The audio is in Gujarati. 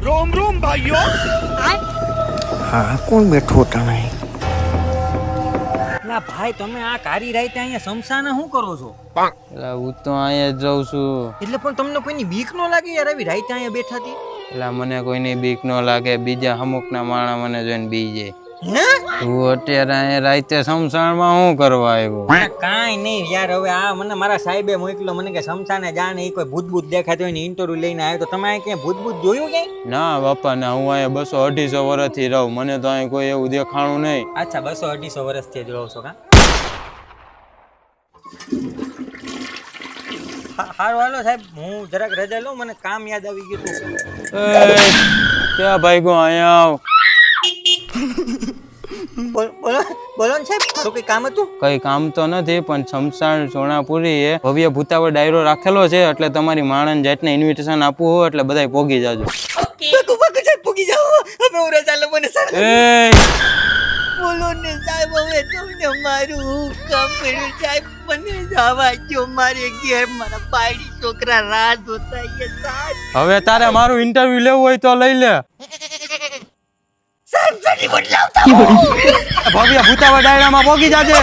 रोम रोम भाइयों। હા કોણ બેઠો તણાઈ? ના ભાઈ તમે આ કારી રાઈતે અહીંયા સમસાને શું કરો છો? એટલે હું તો અહીંયા જ જાઉં છું. એટલે પણ તમને કોઈની બીક ન લાગે યાર આવી રાઈતે અહીંયા બેઠા હતી? એટલે મને કોઈની બીક ન લાગે, બીજા અમુકના માણા મને જોઈને બી જાય. હે? તું અત્યારે અહીંયા રાતે સમસાણમાં શું કરવા આવ્યો? કાંઈ નહીં યાર, હવે આ મને મારા સાહેબે મોકલો મને કે સમસાને જાને ઈ કોઈ ભૂત દેખાતો હોય ને ઇન્ટરવ્યુ લઈને આવ્યો. તો તમે અહીંયા ક્યાંય ભૂત જોયું ક્યાંય? ના બાપા ના, હું અહીંયા 200-250 વર્ષથી રહું, મને તો અહીં કોઈ એવું દેખાણું નહીં. અચ્છા 200-250 વર્ષથી જ રહો છો કા? હારું હાલો સાહેબ, હું જરાક રજા લઉં, મને કામ યાદ આવી ગયું હતું. એ ક્યાં ભાઈ ગો, અહીંયા આવ. બોલો બોલો ને સાહેબ, તો કઈ કામ હતું? કઈ કામ તો નથી, પણ શમશાન સોનાપુરી એ ભવ્ય ભૂતાવળ ડાયરો રાખેલો છે, એટલે તમારી માણસ જાતને ઇન્વિટેશન આપવું હોય એટલે બધાય પોગી જાજો. પૂગી જાઓ, હવે હું રજા લઉં. મને એ બોલો ને સાહેબ, હવે તમને મારું હું કામ કર્યું સાહેબ, મને જવા દો, મારે ઘેર મારા પાડી છોકરા રાહ જોતા છે સાહેબ. હવે તારે મારું ઇન્ટરવ્યુ લેવું હોય તો લઈ લે. સાહેબ સડી બદલાવતા ભવ્ય ભૂતાવળ ડાયરામાં પોગી જાજે.